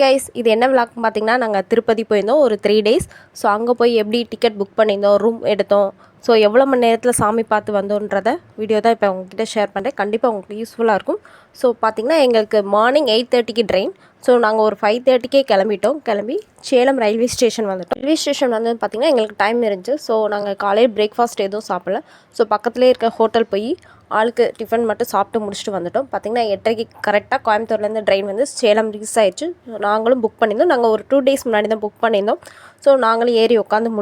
Guys இது என்ன விளாக்னு பார்த்தீங்கன்னா நாங்கள் திருப்பதி போயிருந்தோம் ஒரு 3 days. ஸோ அங்கே போய் எப்படி டிக்கெட் புக் பண்ணியிருந்தோம், ரூம் எடுத்தோம், ஸோ எவ்வளோ மணி நேரத்தில் சாமி பார்த்து வந்தோன்றத வீடியோ தான் இப்போ உங்ககிட்ட ஷேர் பண்ணுறேன். கண்டிப்பாக உங்களுக்கு யூஸ்ஃபுல்லாக இருக்கும். ஸோ பார்த்திங்கன்னா எங்களுக்கு மார்னிங் 8:30க்கு ட்ரெயின். ஸோ நாங்கள் ஒரு 5:30க்கே கிளம்பி சேலம் ரயில்வே ஸ்டேஷன் வந்துட்டோம். ரயில்வே ஸ்டேஷன் வந்து பார்த்திங்கன்னா எங்களுக்கு டைம் இருந்துச்சு. ஸோ நாங்கள் காலையில் பிரேக்ஃபாஸ்ட் எதுவும் சாப்பிடல. ஸோ பக்கத்துலேயே இருக்க ஹோட்டல் போய் ஆளுக்கு டிஃபன் மட்டும் சாப்பிட்டு முடிச்சுட்டு வந்துட்டோம். பார்த்திங்கன்னா 8:30க்கு கரெக்டாக கோயம்புத்தூர்லேருந்து ட்ரெயின் வந்து சேலம் ரீச் ஆயிடுச்சு. நாங்களும் புக் பண்ணியிருந்தோம். நாங்கள் ஒரு 2 days முன்னாடி தான் புக் பண்ணியிருந்தோம். ஸோ நாங்களும் ஏறி உட்காந்து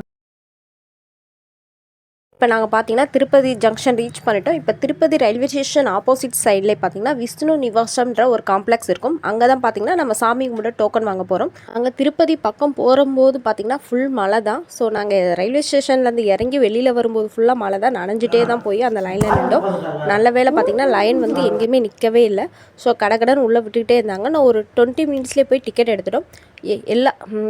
இப்போ நாங்கள் பார்த்தீங்கன்னா திருப்பதி ஜங்ஷன் ரீச் பண்ணிட்டோம். இப்போ திருப்பதி ரயில்வே ஸ்டேஷன் ஆப்போசிட் சைட்லேயே பார்த்தீங்கன்னா விஷ்ணு நிவாசம்ன்ற ஒரு காம்ப்ளெக்ஸ் இருக்கும். அங்கே தான் பார்த்தீங்கன்னா நம்ம சாமி கும்பிட டோக்கன் வாங்க போகிறோம். அங்கே திருப்பதி பக்கம் போகும்போது பார்த்தீங்கன்னா ஃபுல் மழை தான். ஸோ நாங்கள் ரயில்வே ஸ்டேஷன்லேருந்து இறங்கி வெளியில் வரும்போது ஃபுல்லாக மழை தான், நனைஞ்சிட்டே தான் போய் அந்த லைனில் நின்றோம். நல்ல வேலை பார்த்தீங்கன்னா லைன் வந்து எங்கேயுமே நிற்கவே இல்லை. ஸோ கடகடன்னு உள்ளே விட்டுக்கிட்டே இருந்தாங்க. நான் ஒரு 20 minutesலேயே போய் டிக்கெட் எடுத்துட்டோம்.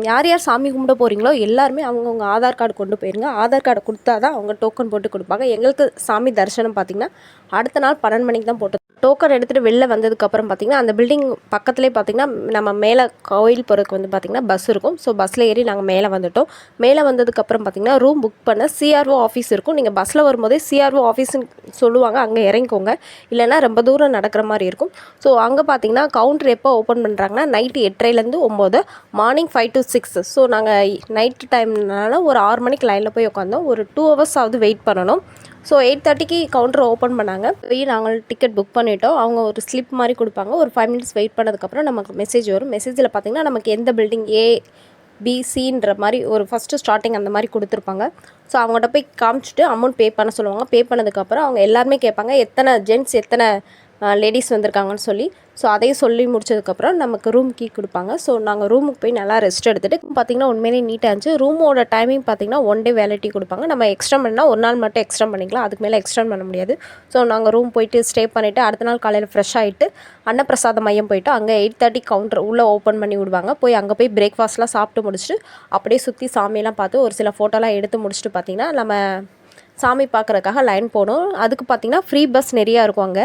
யார் யார் சாமி கும்பிட போகிறீங்களோ எல்லாருமே அவங்கவுங்க ஆதார் கார்டு கொண்டு போயிருங்க. ஆதார் கார்டை கொடுத்தா தான் அவங்க டோக்கன் போட்டு கொடுப்பாங்க. எங்களுக்கு சாமி தரிசனம் பார்த்திங்கன்னா அடுத்த நாள் 12 மணிக்கு தான் போட்டு டோக்கன் எடுத்துகிட்டு வெளில வந்ததுக்கப்புறம் பார்த்திங்கன்னா அந்த பில்டிங் பக்கத்துலேயே பார்த்திங்கன்னா நம்ம மேலே கோயில் போகிறதுக்கு வந்து பார்த்திங்கன்னா பஸ் இருக்கும். ஸோ பஸ்ஸில் ஏறி நாங்கள் மேலே வந்துவிட்டோம். மேலே வந்ததுக்கப்புறம் பார்த்திங்கன்னா ரூம் புக் பண்ண CRO ஆஃபீஸ் இருக்கும். நீங்கள் பஸ்ஸில் வரும்போதே CRO ஆஃபீஸ்ன்னு சொல்லுவாங்க, அங்கே இறங்கிக்கோங்க. இல்லைனா ரொம்ப தூரம் நடக்கிற மாதிரி இருக்கும். ஸோ அங்கே பார்த்திங்கன்னா கவுண்டர் எப்போ ஓப்பன் பண்ணுறாங்கன்னா நைட்டு 8:30லேருந்து 9, மார்னிங் 5 to 6. ஸோ நாங்கள் நைட்டு டைம்னால ஒரு 6 மணிக்கு லைனில் போய் உட்காந்தோம். ஒரு 2 hours ஆகுது வெயிட் பண்ணணும். ஸோ 8:30க்கு கவுண்டர் ஓப்பன் பண்ணாங்க. போய் நாங்கள் டிக்கெட் புக் பண்ணிட்டோம். அவங்க ஒரு ஸ்லிப் மாதிரி கொடுப்பாங்க. ஒரு 5 minutes வெயிட் பண்ணதுக்கப்புறம் நமக்கு மெசேஜ் வரும். மெசேஜில் பார்த்திங்கன்னா நமக்கு எந்த பில்டிங் ABCன்ற மாதிரி ஒரு ஃபஸ்ட்டு ஸ்டார்டிங் அந்த மாதிரி கொடுத்துருப்பாங்க. ஸோ அவங்கள்ட்ட போய் காமிச்சிட்டு அமௌண்ட் பே பண்ண சொல்லுவாங்க. பே பண்ணதுக்கப்புறம் அவங்க எல்லாருமே கேட்பாங்க எத்தனை ஜென்ட்ஸ் எத்தனை லேடிஸ் வந்திருக்காங்கன்னு சொல்லி. ஸோ அதையும் சொல்லி முடிச்சதுக்கப்புறம் நமக்கு ரூம் கீ கொடுப்பாங்க. ஸோ நாங்கள் ரூமுக்கு போய் நல்லா ரெஸ்ட் எடுத்துகிட்டு பார்த்திங்கன்னா உண்மையிலே நீட்டாக இருந்துச்சு. ரூமோட டைமிங் பார்த்திங்கன்னா 1 day வேலிட்டி கொடுப்பாங்க. நம்ம எக்ஸ்டெண்ட் பண்ணால் ஒரு நாள் மட்டும் எக்ஸ்டெண்ட் பண்ணிக்கலாம், அதுக்கு மேலே எக்ஸ்டெண்ட் பண்ண முடியாது. ஸோ நாங்கள் ரூம் போயிட்டு ஸ்டே பண்ணிவிட்டு அடுத்த நாள் காலையில் ஃப்ரெஷ் ஆகிட்டு அன்னப்பிரசாத மையம் போயிட்டு அங்கே 8:30 கவுண்டர் உள்ளே ஓப்பன் பண்ணி விடுவாங்க. போய் அங்கே போய் பிரேக்ஃபாஸ்ட்லாம் சாப்பிட்டு முடிச்சுட்டு அப்படியே சுற்றி சாமியெல்லாம் பார்த்து ஒரு சில ஃபோட்டோலாம் எடுத்து முடிச்சுட்டு பார்த்திங்கன்னா நம்ம சாமி பார்க்குறதுக்காக லைன் போகணும். அதுக்கு பார்த்திங்கன்னா ஃப்ரீ பஸ் நிறையா இருக்கும்.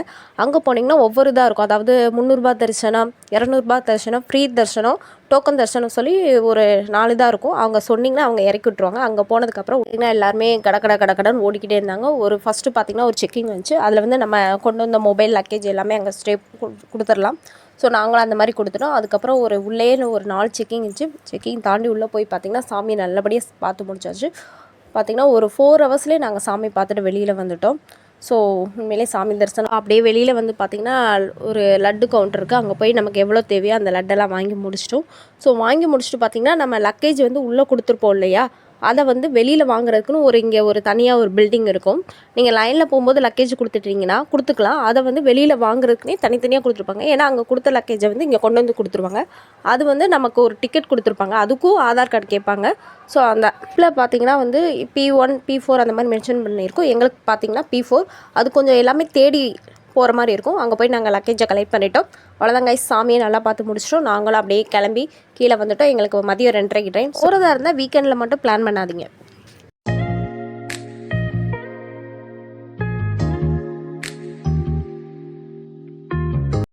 அங்கே போனீங்கன்னா ஒவ்வொரு இதாக இருக்கும். அதாவது ₹300 தரிசனம், ₹200 தரிசனம், ஃப்ரீ தரிசனம், டோக்கன் தரிசனம் சொல்லி ஒரு 4 இதாக இருக்கும். அவங்க சொன்னிங்கன்னா அவங்க இறக்கி விட்ருவாங்க. அங்கே போனதுக்கப்புறம் பார்த்திங்கன்னா எல்லாருமே கடன்னு ஓடிக்கிட்டே இருந்தாங்க. ஒரு ஃபஸ்ட்டு பார்த்திங்கன்னா ஒரு செக்கிங் வந்துச்சு. அதில் வந்து நம்ம கொண்டு வந்த மொபைல் லக்கேஜ் எல்லாமே அங்கே ஸ்டே கொடுத்துடலாம். ஸோ நாங்களும் அந்த மாதிரி கொடுத்துட்டோம். அதுக்கப்புறம் உள்ளே ஒரு 4 செக்கிங் இருந்துச்சு. செக்கிங் தாண்டி உள்ளே போய் பார்த்திங்கன்னா சாமி நல்லபடியாக பார்த்து முடிச்சாச்சு. பார்த்திங்கன்னா ஒரு 4 hours நாங்கள் சாமி பார்த்துட்டு வெளியில் வந்துட்டோம். ஸோ உண்மையிலே சாமி தரிசனம் அப்படியே வெளியில் வந்து பார்த்திங்கன்னா ஒரு லட்டு கவுண்டர் இருக்குது. அங்கே போய் நமக்கு எவ்வளோ தேவையோ அந்த லட்டெல்லாம் வாங்கி முடிச்சிட்டோம். ஸோ வாங்கி முடிச்சுட்டு பார்த்திங்கன்னா நம்ம லக்கேஜ் வந்து உள்ளே கொடுத்துருப்போம் இல்லையா, அதை வந்து வெளியில் வாங்குறதுக்குன்னு இங்கே ஒரு தனியாக ஒரு பில்டிங் இருக்கும். நீங்கள் லைனில் போகும்போது லக்கேஜ் கொடுத்துட்டிங்கன்னா கொடுத்துக்கலாம். அதை வந்து வெளியில் வாங்குறதுக்குனே தனித்தனியாக கொடுத்துருப்பாங்க. ஏன்னா அங்கே கொடுத்த லக்கேஜை வந்து இங்கே கொண்டு வந்து கொடுத்துருவாங்க. அது வந்து நமக்கு ஒரு டிக்கெட் கொடுத்துருப்பாங்க. அதுக்கும் ஆதார் கார்டு கேட்பாங்க. ஸோ அந்த ஆப்பில் பார்த்திங்கன்னா வந்து P1 P4 அந்த மாதிரி மென்ஷன் பண்ணியிருக்கோம். எங்களுக்கு பார்த்திங்கன்னா P4. அது கொஞ்சம் எல்லாமே தேடி போகிற மாதிரி இருக்கும். அங்கே போய் நாங்கள் லக்கேஜை கலெக்ட் பண்ணிட்டோம். அவ்வளோதாங்க. சாமியை நல்லா பார்த்து முடிச்சிட்டோம். நாங்களும் அப்படியே கிளம்பி கீழே வந்துட்டோம். எங்களுக்கு மதியம் 2:30க்கு ட்ரெயின். போகிறதா இருந்தால் வீக்கெண்டில் மட்டும் பிளான் பண்ணாதீங்க.